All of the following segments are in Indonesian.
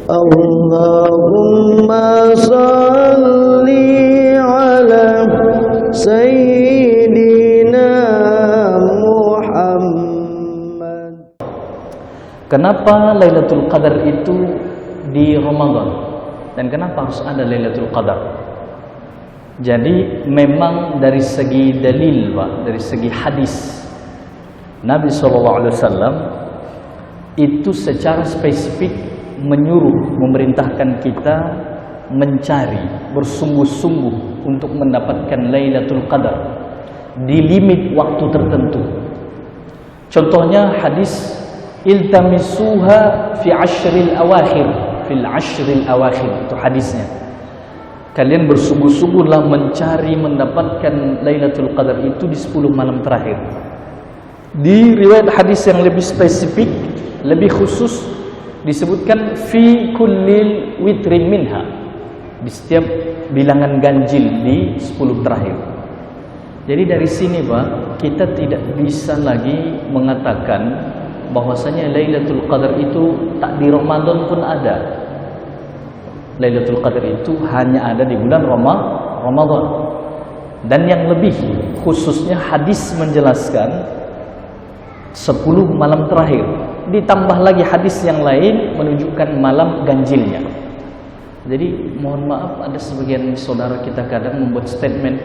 Allahumma salli ala Sayyidina Muhammad. Kenapa Lailatul Qadar itu di Ramadan? Dan kenapa harus ada Lailatul Qadar? Jadi memang dari segi dalil, Pak, dari segi hadis, Nabi SAW itu secara spesifik menyuruh, memerintahkan kita mencari, bersungguh-sungguh untuk mendapatkan Lailatul Qadar di limit waktu tertentu. Contohnya hadis iltamisuha fi ashril awakhir, fil ashril awakhir, itu hadisnya. Kalian bersungguh-sungguhlah mencari mendapatkan Lailatul Qadar itu di 10 malam terakhir. Di riwayat hadis yang lebih spesifik, lebih khusus, disebutkan fi kullil witrin minha, di setiap bilangan ganjil di 10 terakhir. Jadi dari sini, Pak, kita tidak bisa lagi mengatakan bahwasanya Lailatul Qadar itu tak di Ramadan pun ada. Lailatul Qadar itu hanya ada di bulan Ramadan. Dan yang lebih khususnya hadis menjelaskan 10 malam terakhir. Ditambah lagi hadis yang lain menunjukkan malam ganjilnya. Jadi mohon maaf, ada sebagian saudara kita kadang membuat statement,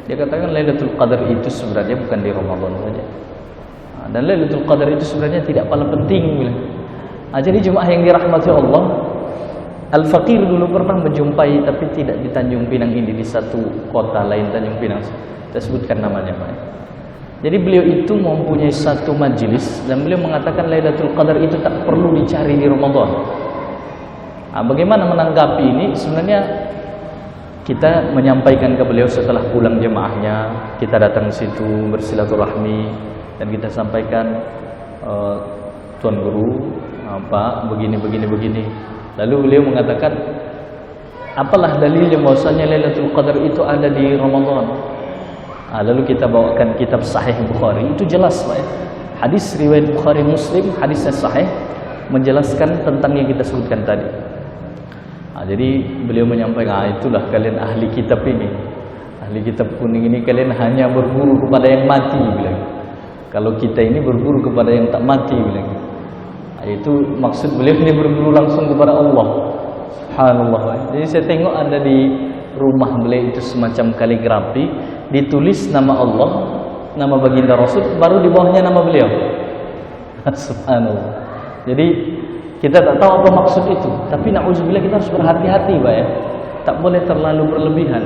dia katakan Lailatul Qadar itu sebenarnya bukan di Ramadan saja. Dan Lailatul Qadar itu sebenarnya tidak paling penting. Jadi jemaah yang dirahmati Allah, Al-Faqir dulu pernah menjumpai, tapi tidak di Tanjung Pinang ini, di satu kota lain Tanjung Pinang. Kita sebutkan namanya, Pak. Jadi beliau itu mempunyai satu majelis dan beliau mengatakan Lailatul Qadar itu tak perlu dicari di Ramadan. Bagaimana menanggapi ini? Sebenarnya kita menyampaikan ke beliau setelah pulang jemaahnya, kita datang ke situ bersilaturahmi dan kita sampaikan, Tuan Guru, Pak, begini. Lalu beliau mengatakan, apalah dalilnya bahwasanya Lailatul Qadar itu ada di Ramadan? Lalu kita bawakan kitab Sahih Bukhari, itu jelas, Pak, ya. Hadis riwayat Bukhari Muslim, hadisnya sahih, menjelaskan tentang yang kita sebutkan tadi. Jadi beliau menyampaikan, itulah kalian ahli kitab ini, ahli kitab kuning ini, kalian hanya berburu kepada yang mati, bilang. Kalau kita ini berburu kepada yang tak mati, bilang. Itu maksud beliau ini, berburu langsung kepada Allah. Subhanallah. Jadi saya tengok ada di rumah beliau itu semacam kaligrafi, ditulis nama Allah, nama baginda Rasul, baru di bawahnya nama beliau. Subhanallah. Jadi kita tak tahu apa maksud itu, tapi na'udzubillah kita harus berhati-hati, Pak, ya. Tak boleh terlalu berlebihan.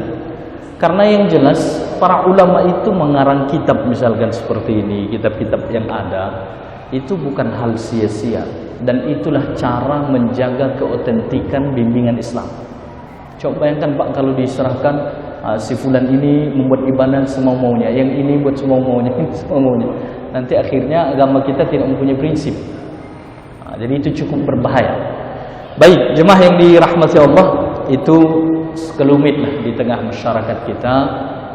Karena yang jelas para ulama itu mengarang kitab misalkan seperti ini, kitab-kitab yang ada, itu bukan hal sia-sia, dan itulah cara menjaga keotentikan bimbingan Islam. Coba bayangkan, Pak, kalau diserahkan si fulan ini membuat ibadah semau-maunya, yang ini buat semau-maunya, semau-maunya. Nanti akhirnya agama kita tidak mempunyai prinsip. Jadi itu cukup berbahaya. Baik, jemaah yang dirahmati Allah, itu sekelumit lah di tengah masyarakat kita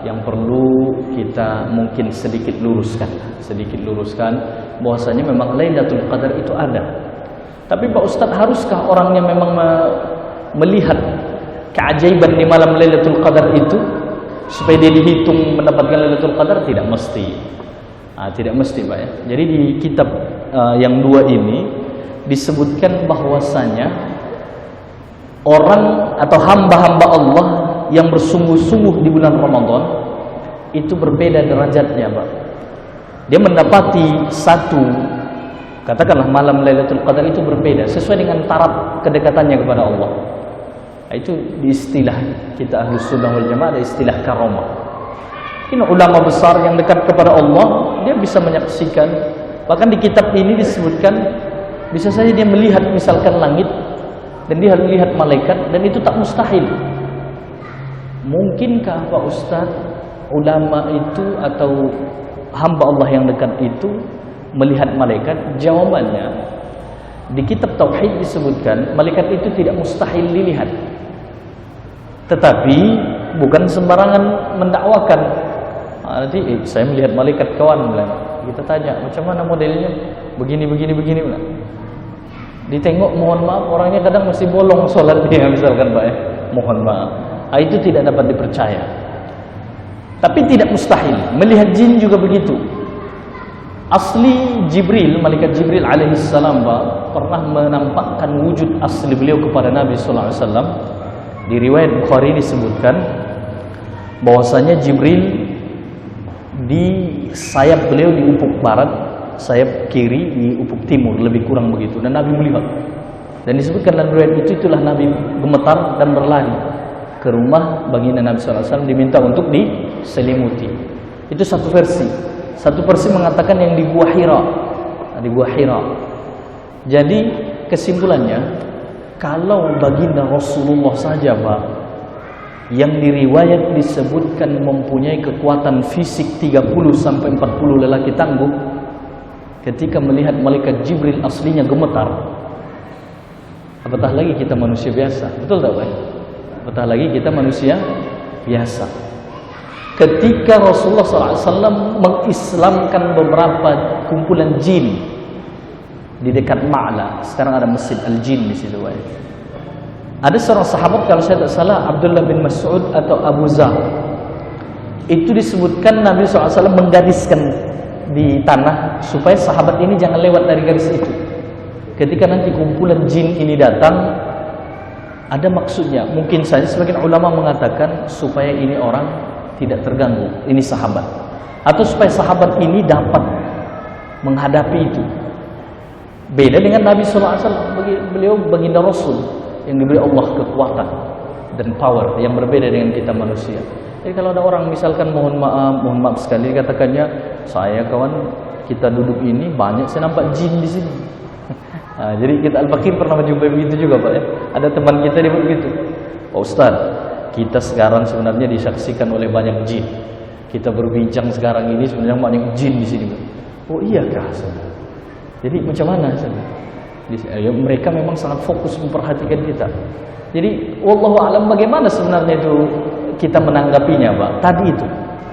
yang perlu kita mungkin sedikit luruskan bahwasanya memang Lailatul Qadar itu ada. Tapi Pak Ustadz, haruskah orangnya memang melihat keajaiban di malam Lailatul Qadar itu supaya dia dihitung mendapatkan Lailatul Qadar? Tidak mesti. Tidak mesti, Pak, ya. Jadi di kitab yang dua ini disebutkan bahwasanya orang atau hamba-hamba Allah yang bersungguh-sungguh di bulan Ramadan itu berbeda derajatnya, Pak. Dia mendapati satu, katakanlah malam Lailatul Qadar itu berbeda sesuai dengan taraf kedekatannya kepada Allah. Itu di istilah kita Ahlus Sunnah wal Jamaah ada istilah karamah. Ini ulama besar yang dekat kepada Allah, dia bisa menyaksikan. Bahkan di kitab ini disebutkan bisa saja dia melihat misalkan langit dan dia melihat malaikat, dan itu tak mustahil. Mungkinkah Pak Ustadz ulama itu atau hamba Allah yang dekat itu melihat malaikat? Jawabannya di kitab Tauhid disebutkan malaikat itu tidak mustahil dilihat. Tetapi bukan sembarangan mendakwakan. Nanti saya melihat malaikat kawan, bilang. Kita tanya, macam mana modelnya? Begini. Ditengok mohon maaf orangnya kadang masih bolong sholatnya misalkan Pak ya. Mohon maaf. Itu tidak dapat dipercaya. Tapi tidak mustahil. Melihat jin juga begitu. Asli Jibril, malaikat Jibril alaihissalam Pak, pernah menampakkan wujud asli beliau kepada Nabi sallallahu alaihi wasallam. Di riwayat Bukhari disebutkan bahwasanya Jibril di sayap beliau di ufuk barat, sayap kiri di ufuk timur, lebih kurang begitu, dan Nabi melihat. Dan disebutkan dalam riwayat itu, itulah Nabi gemetar dan berlari ke rumah baginda Nabi sallallahu alaihi wasallam, diminta untuk diselimuti. Itu satu versi. Satu versi mengatakan yang di Gua Hira. Di Gua Hira. Jadi kesimpulannya, kalau baginda Rasulullah saja Pak, yang diriwayat disebutkan mempunyai kekuatan fisik 30 sampai 40 lelaki tangguh, ketika melihat malaikat Jibril aslinya gemetar, apatah lagi kita manusia biasa. Betul tak Pak? Apatah lagi kita manusia biasa. Ketika Rasulullah SAW mengislamkan beberapa kumpulan jin di dekat Ma'la, sekarang ada Masjid Al-Jin di situ. Ada seorang sahabat, kalau saya tak salah, Abdullah bin Mas'ud atau Abu Zar. Itu disebutkan Nabi SAW menggariskan di tanah supaya sahabat ini jangan lewat dari garis itu. Ketika nanti kumpulan jin ini datang, ada maksudnya. Mungkin saja sebagian ulama mengatakan supaya ini orang tidak terganggu, ini sahabat, atau supaya sahabat ini dapat menghadapi itu. Beda dengan Nabi SAW, beliau baginda Rasul yang diberi Allah kekuatan dan power yang berbeda dengan kita manusia. Jadi kalau ada orang misalkan mohon maaf sekali katakannya, saya kawan kita duduk ini banyak saya nampak jin di sini. Nah, jadi kita Al-Fakir pernah menjumpai begitu juga Pak ya. Ada teman kita dia begitu, Pak Ustaz, kita sekarang sebenarnya disaksikan oleh banyak jin. Kita berbincang sekarang ini sebenarnya banyak jin di sini. Oh iya kah? Jadi macam mana? Mereka memang sangat fokus memperhatikan kita. Jadi wallahu alam bagaimana sebenarnya itu kita menanggapinya Pak. Tadi itu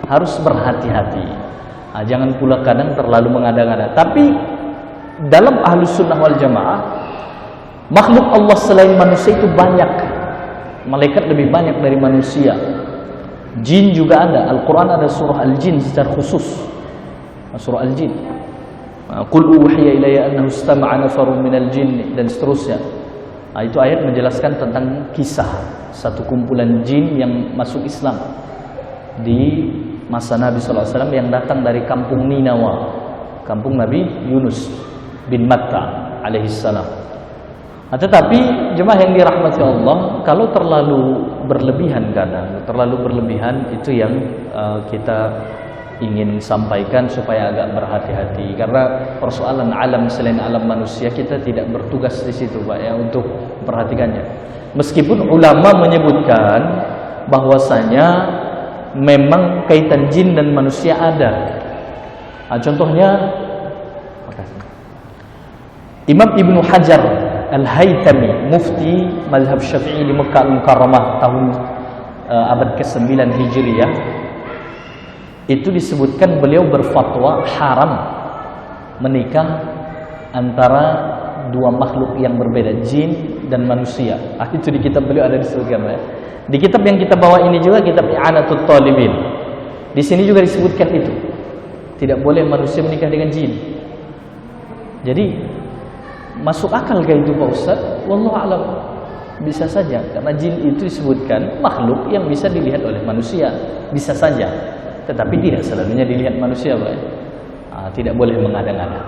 harus berhati-hati. Jangan pula kadang terlalu mengada-ngada. Tapi dalam Ahlus Sunnah wal Jamaah, makhluk Allah selain manusia itu banyak. Malaikat lebih banyak dari manusia. Jin juga ada. Al-Quran ada surah Al-Jin secara khusus. Surah Al-Jin. Qul uhiya ilayya annahu istama'a nafarun minal jin, dan seterusnya. Itu ayat menjelaskan tentang kisah satu kumpulan jin yang masuk Islam di masa Nabi SAW yang datang dari kampung Ninawa, kampung Nabi Yunus bin Matta alaihissalam. Tetapi jemaah yang dirahmati Allah, kalau terlalu berlebihan terlalu berlebihan itu yang kita ingin sampaikan supaya agak berhati-hati. Karena persoalan alam selain alam manusia, kita tidak bertugas di situ Pak ya untuk memperhatikannya. Meskipun ulama menyebutkan bahwasanya memang kaitan jin dan manusia ada. Contohnya Imam Ibnu Hajar Al-Haytami, mufti mazhab Syafi'i di Mekah Al-Mukarramah tahun abad ke-9 Hijriyah, itu disebutkan beliau berfatwa haram menikah antara dua makhluk yang berbeda, jin dan manusia. Itu di kitab beliau ada disebutkan ya. Di kitab yang kita bawa ini juga, kitab I'anatul Talibin, di sini juga disebutkan itu. Tidak boleh manusia menikah dengan jin. Jadi masuk akal kayak itu Pak Ustaz? Wallahu a'lam. Bisa saja, karena jin itu disebutkan makhluk yang bisa dilihat oleh manusia. Bisa saja, tetapi tidak selalunya dilihat manusia Pak. Tidak boleh mengada-ngada.